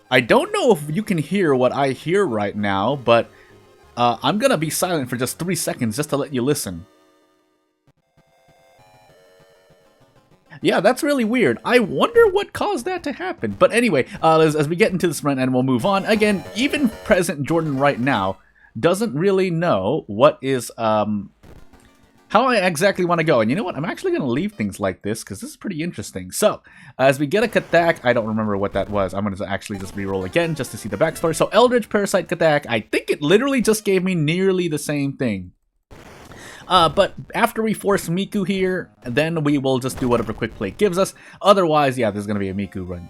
I don't know if you can hear what I hear right now, but I'm gonna be silent for just 3 seconds just to let you listen. Yeah, that's really weird. I wonder what caused that to happen. But anyway, as we get into this run and we'll move on, again, even present Jordan right now doesn't really know what is, how I exactly want to go. And you know what? I'm actually going to leave things like this because this is pretty interesting. So, as we get a Katak, I don't remember what that was. I'm going to actually just reroll again just to see the backstory. So, Eldritch Parasite Katak, I think it literally just gave me nearly the same thing. But after we force Miku here, then we will just do whatever Quick Play gives us. Otherwise, yeah, there's going to be a Miku run.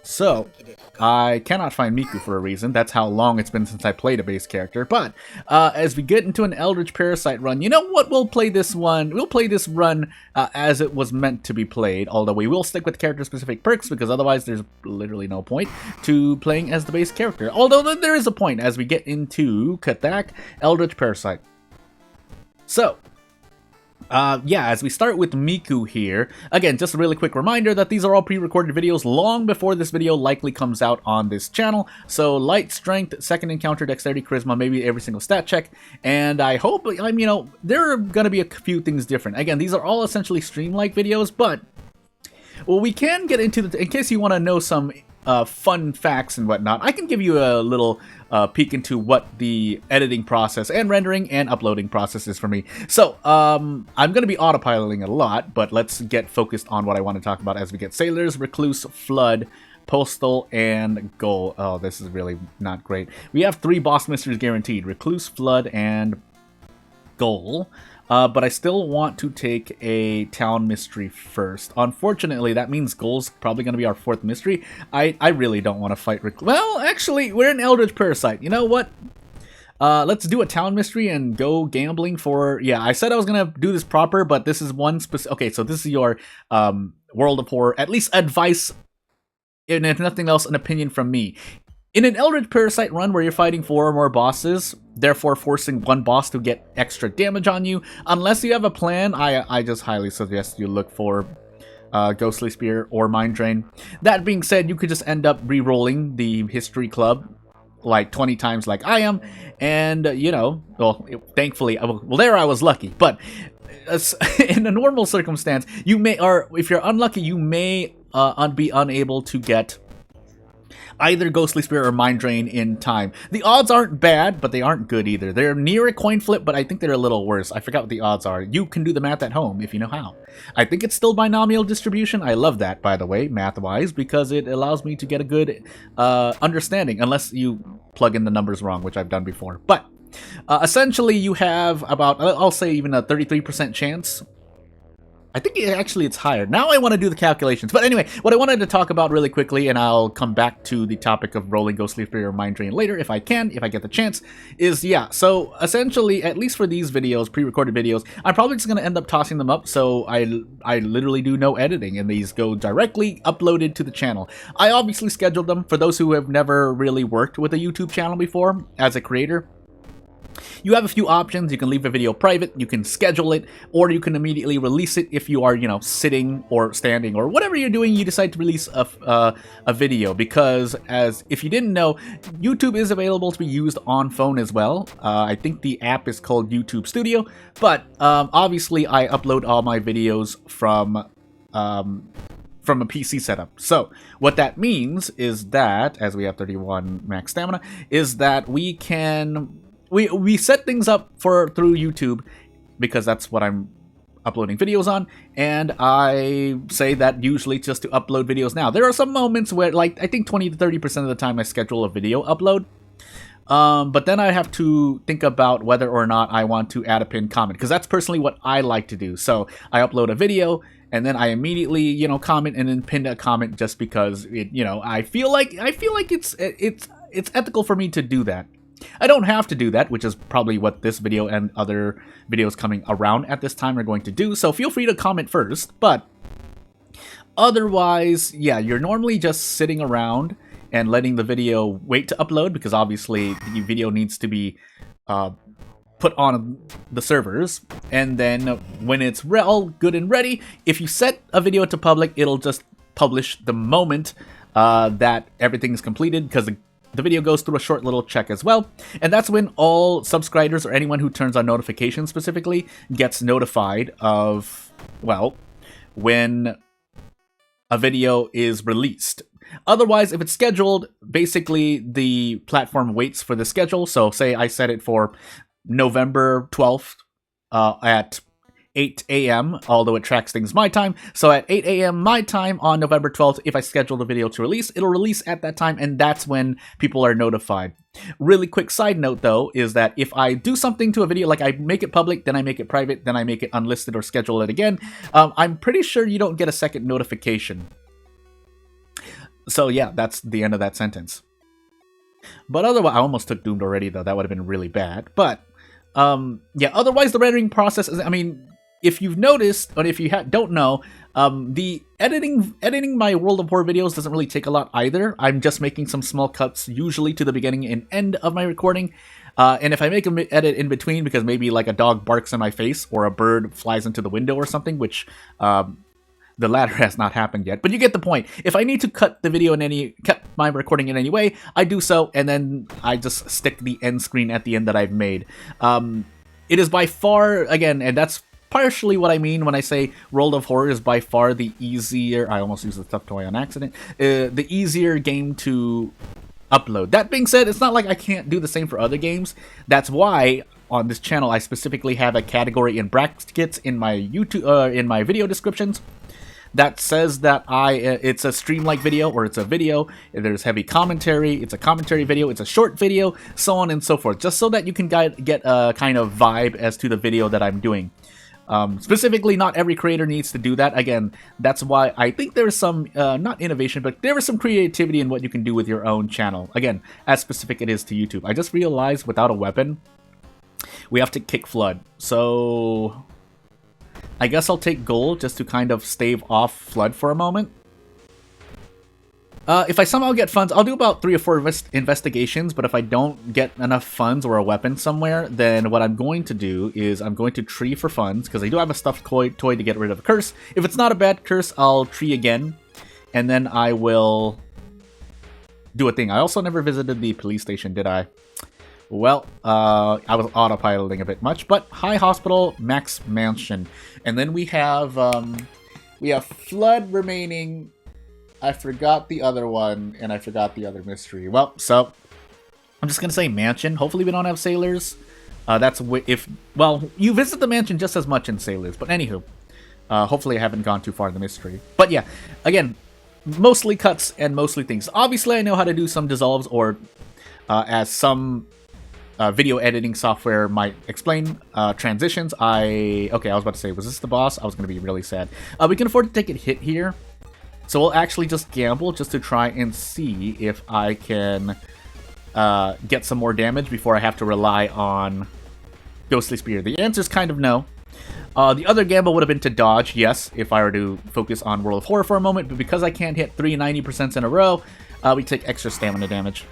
So, I cannot find Miku for a reason. That's how long it's been since I played a base character. But, as we get into an Eldritch Parasite run, you know what? We'll play this one. We'll play this run as it was meant to be played. Although we will stick with character-specific perks, because otherwise there's literally no point to playing as the base character. Although there is a point as we get into Katak, Eldritch Parasite. So, yeah, as we start with Miku here, again, just a really quick reminder that these are all pre-recorded videos long before this video likely comes out on this channel. So, light, strength, second encounter, dexterity, charisma, maybe every single stat check. And I hope, you know, there are going to be a few things different. Again, these are all essentially stream-like videos, but, well, we can get into the, in case you want to know some fun facts and whatnot, I can give you a little peek into what the editing process and rendering and uploading process is for me. So, I'm going to be autopiloting a lot, but let's get focused on what I want to talk about as we get Sailors, Recluse, Flood, Postal, and Goal. Oh, this is really not great. We have 3 boss mysteries guaranteed, Recluse, Flood, and Goal. But I still want to take a town mystery first. Unfortunately, that means Goal's probably going to be our 4th mystery. I really don't want to fight well, actually, we're in Eldritch Parasite. You know what? Let's do a town mystery and go gambling for... Yeah, I said I was going to do this proper, but this is one specific... Okay, so this is your World of Horror, at least advice, and if nothing else, an opinion from me. In an Eldritch Parasite run where you're fighting 4 or more bosses, therefore forcing one boss to get extra damage on you, unless you have a plan, I just highly suggest you look for Ghostly Spear or Mind Drain. That being said, you could just end up re-rolling the History Club like 20 times like I am, and, you know, well, thankfully, well, there I was lucky, but in a normal circumstance, you may, or if you're unlucky, you may be unable to get either Ghostly Spear or Mind Drain in time. The odds aren't bad, but they aren't good either. They're near a coin flip, but I think they're a little worse. I forgot what the odds are. You can do the math at home if you know how. I think it's still binomial distribution. I love that, by the way, math-wise, because it allows me to get a good understanding, unless you plug in the numbers wrong, which I've done before. But essentially, you have about, I'll say even a 33% chance. I think actually it's higher. Now I want to do the calculations. But anyway, what I wanted to talk about really quickly, and I'll come back to the topic of rolling Ghostly Spear or Mind Drain later if I can, if I get the chance, is, yeah, so essentially, at least for these videos, pre-recorded videos, I'm probably just going to end up tossing them up, so I literally do no editing, and these go directly uploaded to the channel. I obviously scheduled them for those who have never really worked with a YouTube channel before as a creator. You have a few options. You can leave a video private, you can schedule it, or you can immediately release it if you are, you know, sitting or standing or whatever you're doing, you decide to release a video. Because, as if you didn't know, YouTube is available to be used on phone as well. I think the app is called YouTube Studio, but obviously I upload all my videos from a PC setup. So what that means is that, as we have 31 max stamina, is that we can... We set things up through YouTube because that's what I'm uploading videos on, and I say that usually just to upload videos now. There are some moments where, like, I think 20 to 30% of the time I schedule a video upload, but then I have to think about whether or not I want to add a pinned comment, because that's personally what I like to do. So I upload a video, and then I immediately, you know, comment and then pin a comment just because it, you know, I feel like it's ethical for me to do that. I don't have to do that, which is probably what this video and other videos coming around at this time are going to do, so feel free to comment first. But otherwise, yeah, you're normally just sitting around and letting the video wait to upload, because obviously the video needs to be put on the servers, and then when it's all good and ready, if you set a video to public, it'll just publish the moment that everything's completed, because the video goes through a short little check as well, and that's when all subscribers or anyone who turns on notifications specifically gets notified of, well, when a video is released. Otherwise, if it's scheduled, basically the platform waits for the schedule. So say I set it for November 12th at 8 a.m., although it tracks things my time. So at 8 a.m. my time on November 12th, if I schedule the video to release, it'll release at that time, and that's when people are notified. Really quick side note, though, is that if I do something to a video, like I make it public, then I make it private, then I make it unlisted or schedule it again, I'm pretty sure you don't get a second notification. So yeah, that's the end of that sentence. But otherwise, I almost took Doomed already, though. That would have been really bad. But yeah, otherwise the rendering process is, I mean, if you've noticed, or if you don't know, the editing my World of Horror videos doesn't really take a lot either. I'm just making some small cuts, usually to the beginning and end of my recording. And if I make an edit in between, because maybe like a dog barks in my face or a bird flies into the window or something, which the latter has not happened yet, but you get the point. If I need to cut my recording in any way, I do so, and then I just stick the end screen at the end that I've made. It is by far, again, and that's partially what I mean when I say World of Horror is by far the easier, I almost used the stuffed toy on accident, the easier game to upload. That being said, it's not like I can't do the same for other games. That's why on this channel I specifically have a category in brackets in my in my video descriptions that says that it's a stream-like video, or it's a video, there's heavy commentary, it's a commentary video, it's a short video, so on and so forth, just so that you can get a kind of vibe as to the video that I'm doing. Specifically, not every creator needs to do that. Again, that's why I think there's some, not innovation, but there is some creativity in what you can do with your own channel. Again, as specific it is to YouTube. I just realized without a weapon, we have to kick Flood. So I guess I'll take gold just to kind of stave off Flood for a moment. If I somehow get funds, I'll do about 3 or 4 investigations, but if I don't get enough funds or a weapon somewhere, then what I'm going to do is I'm going to tree for funds, because I do have a stuffed toy to get rid of a curse. If it's not a bad curse, I'll tree again, and then I will do a thing. I also never visited the police station, did I? Well, I was autopiloting a bit much, but High Hospital, Max Mansion. And then we have Flood remaining. I forgot the other one, and I forgot the other mystery. Well, so I'm just gonna say mansion. Hopefully we don't have sailors. That's if, well, you visit the mansion just as much in sailors. But anywho, hopefully I haven't gone too far in the mystery. But yeah, again, mostly cuts and mostly things. Obviously, I know how to do some dissolves, or as some video editing software might explain, transitions. Okay, I was about to say, was this the boss? I was gonna be really sad. We can afford to take a hit here. So we'll actually just gamble just to try and see if I can get some more damage before I have to rely on Ghostly Spear. The answer is kind of no. The other gamble would have been to dodge, yes, if I were to focus on World of Horror for a moment, but because I can't hit 3 90% in a row, we take extra stamina damage.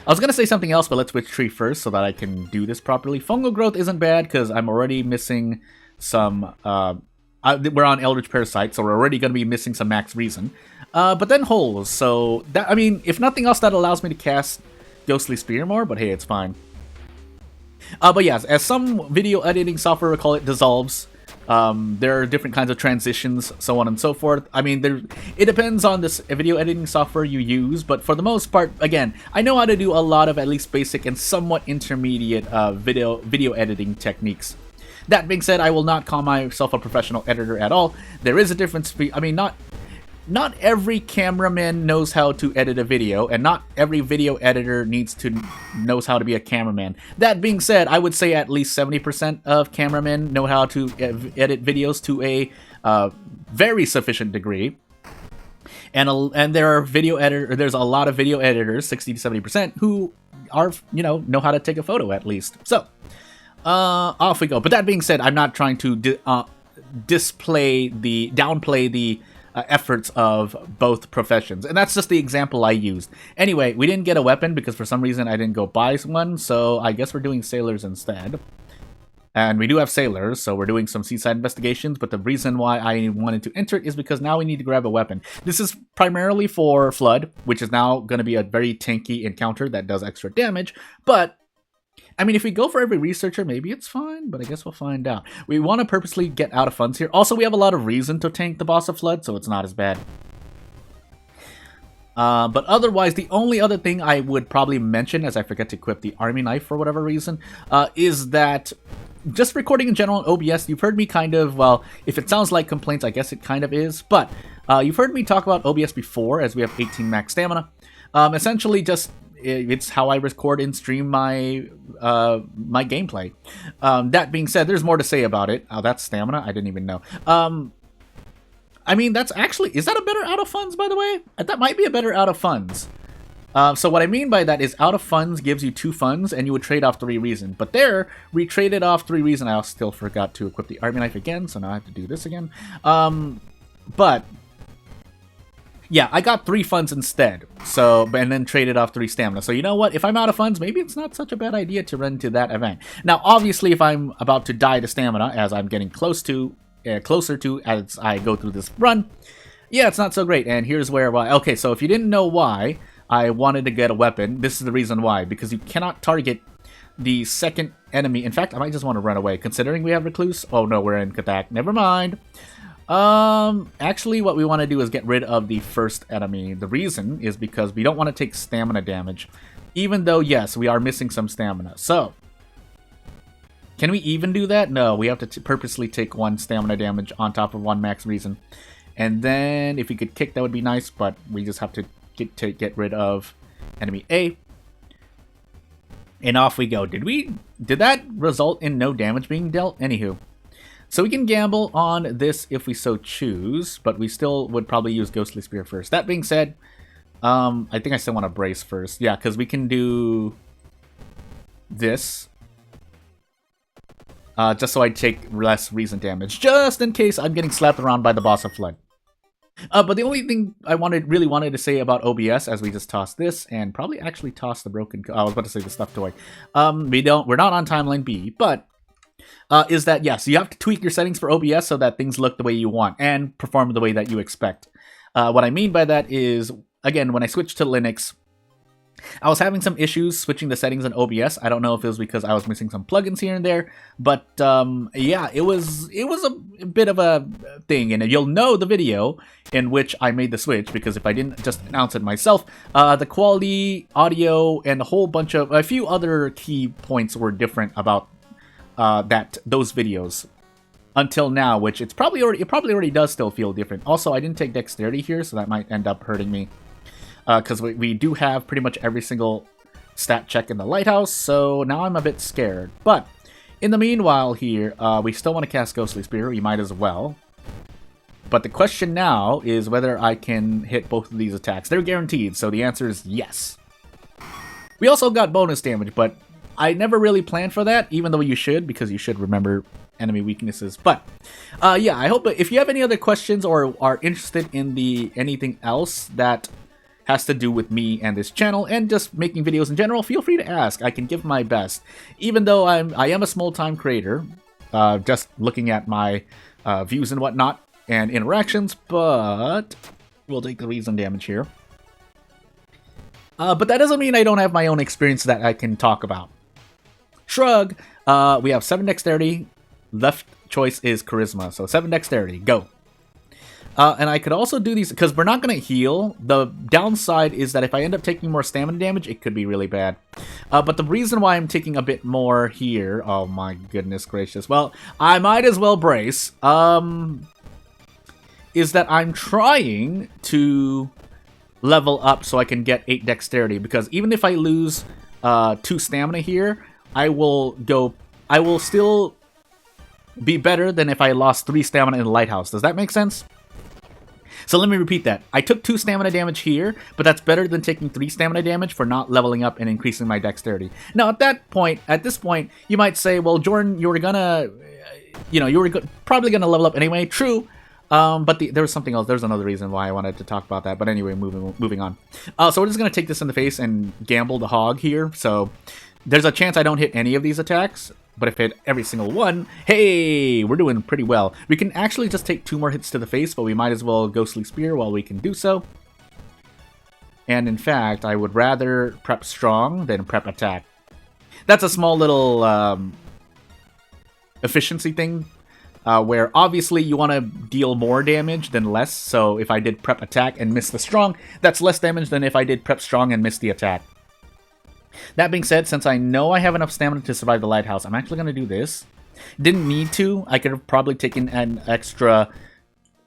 I was going to say something else, but let's switch tree first so that I can do this properly. Fungal Growth isn't bad because I'm already missing some... we're on Eldritch Parasite, so we're already going to be missing some max reason. But then holes, so that, I mean, if nothing else, that allows me to cast Ghostly Spear more, but hey, it's fine. But yes, as some video editing software will call it, dissolves. There are different kinds of transitions, so on and so forth. I mean, it depends on this video editing software you use, but for the most part, again, I know how to do a lot of at least basic and somewhat intermediate video editing techniques. That being said, I will not call myself a professional editor at all. There is a difference. I mean, not every cameraman knows how to edit a video, and not every video editor knows how to be a cameraman. That being said, I would say at least 70% of cameramen know how to edit videos to a very sufficient degree. And there are there's a lot of video editors, 60 to 70%, who are, know how to take a photo at least. So, off we go. But that being said, I'm not trying to downplay the efforts of both professions, and that's just the example I used. Anyway, we didn't get a weapon because for some reason I didn't go buy one, so I guess we're doing sailors instead. And we do have sailors, so we're doing some seaside investigations, but the reason why I wanted to enter it is because now we need to grab a weapon. This is primarily for Flood, which is now going to be a very tanky encounter that does extra damage, but I mean, if we go for every researcher, maybe it's fine, but I guess we'll find out. We want to purposely get out of funds here. Also, we have a lot of reason to tank the boss of Flood, so it's not as bad. But otherwise, the only other thing I would probably mention, as I forget to equip the army knife for whatever reason, is that just recording in general in OBS, you've heard me kind of, well, if it sounds like complaints, I guess it kind of is, but you've heard me talk about OBS before, as we have 18 max stamina. Essentially, just it's how I record and stream my my gameplay. That being said, there's more to say about it. Oh, that's stamina? I didn't even know. I mean, that's actually... Is that a better out of funds, by the way? That might be a better out of funds. So what I mean by that is out of funds gives you 2 funds, and you would trade off 3 reason. But there, we traded off 3 reason. I still forgot to equip the army knife again, so now I have to do this again. But... yeah, I got 3 funds instead, so, and then traded off 3 stamina. So you know what? If I'm out of funds, maybe it's not such a bad idea to run to that event. Now, obviously, if I'm about to die to stamina, as I'm getting closer to as I go through this run, yeah, it's not so great. And here's where, okay, so if you didn't know why I wanted to get a weapon, this is the reason why. Because you cannot target the second enemy. In fact, I might just want to run away, considering we have Recluse. Oh no, we're in Katak. Never mind. Actually, what we want to do is get rid of the first enemy. The reason is because we don't want to take stamina damage, even though, yes, we are missing some stamina. So, can we even do that? No, we have to purposely take 1 stamina damage on top of 1 max reason. And then, if we could kick, that would be nice, but we just have to get rid of enemy A. And off we go. Did that result in no damage being dealt? Anywho. So we can gamble on this if we so choose, but we still would probably use Ghostly Spear first. That being said, I think I still want to brace first. Yeah, because we can do this. Just so I take less reason damage, just in case I'm getting slapped around by the boss of Flood. But the only thing I really wanted to say about OBS, as we just tossed this, and probably actually tossed the broken... I was about to say the stuffed toy. We're not on timeline B, but... is that, yes, you have to tweak your settings for OBS so that things look the way you want and perform the way that you expect. What I mean by that is, again, when I switched to Linux, I was having some issues switching the settings in OBS. I don't know if it was because I was missing some plugins here and there, but yeah, it was a bit of a thing, and you'll know the video in which I made the switch, because if I didn't just announce it myself, the quality, audio, and a few other key points were different about those videos until now, which it probably already does still feel different. Also, I didn't take dexterity here, so that might end up hurting me, because we do have pretty much every single stat check in the lighthouse, so now I'm a bit scared. But in the meanwhile here, we still want to cast Ghostly Spear. We might as well. But the question now is whether I can hit both of these attacks. They're guaranteed, so the answer is yes. We also got bonus damage, but I never really planned for that, even though you should, because you should remember enemy weaknesses. But yeah, I hope if you have any other questions or are interested in anything else that has to do with me and this channel and just making videos in general, feel free to ask. I can give my best, even though I am a small-time creator, just looking at my views and whatnot and interactions. But we'll take the reason damage here. But that doesn't mean I don't have my own experience that I can talk about. Shrug. We have 7 dexterity. Left choice is charisma. So 7 dexterity. Go. And I could also do these, because we're not going to heal. The downside is that if I end up taking more stamina damage, it could be really bad. But the reason why I'm taking a bit more here... Oh my goodness gracious. Well, I might as well brace. Is that I'm trying to level up so I can get 8 dexterity. Because even if I lose 2 stamina here, I will still be better than if I lost 3 stamina in the lighthouse. Does that make sense? So let me repeat that. I took 2 stamina damage here, but that's better than taking 3 stamina damage for not leveling up and increasing my dexterity. Now, at this point, you might say, well, Jordan, you were probably gonna level up anyway. True, but there was something else. There's another reason why I wanted to talk about that. But anyway, moving on. So we're just gonna take this in the face and gamble the hog here. So there's a chance I don't hit any of these attacks. But if I hit every single one, hey, we're doing pretty well. We can actually just take 2 more hits to the face, but we might as well Ghostly Spear while we can do so. And in fact, I would rather prep strong than prep attack. That's a small little efficiency thing, where obviously you want to deal more damage than less. So if I did prep attack and miss the strong, that's less damage than if I did prep strong and miss the attack. That being said, since I know I have enough stamina to survive the lighthouse, I'm actually going to do this. Didn't need to. I could have probably taken an extra,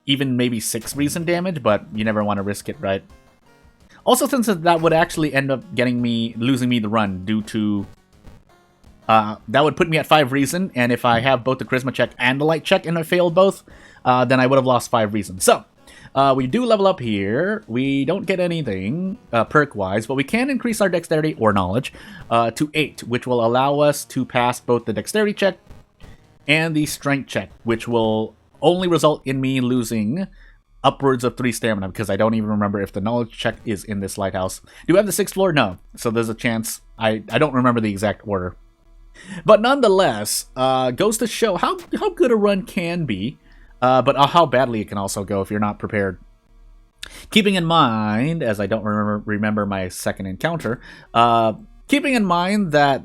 even maybe 6 recent damage, but you never want to risk it, right? Also, since that would actually end up losing me the run due to... that would put me at 5 reason, and if I have both the charisma check and the light check and I failed both, then I would have lost 5 reason. So, we do level up here. We don't get anything perk-wise, but we can increase our dexterity or knowledge to 8, which will allow us to pass both the dexterity check and the strength check, which will only result in me losing upwards of 3 stamina, because I don't even remember if the knowledge check is in this lighthouse. Do we have the 6th floor? No. So there's a chance. I don't remember the exact order. But nonetheless, goes to show how good a run can be, but how badly it can also go if you're not prepared. Keeping in mind, as I don't remember my second encounter, keeping in mind that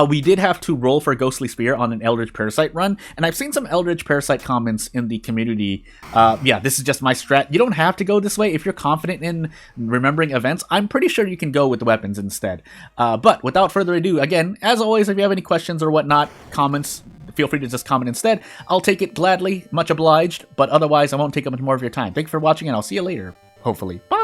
we did have to roll for Ghostly Spear on an Eldritch Parasite run, and I've seen some Eldritch Parasite comments in the community. Yeah, this is just my strat. You don't have to go this way if you're confident in remembering events. I'm pretty sure you can go with the weapons instead. But without further ado, again, as always, if you have any questions or whatnot, comments, feel free to just comment instead. I'll take it gladly, much obliged, but otherwise I won't take up much more of your time. Thank you for watching, and I'll see you later, hopefully. Bye!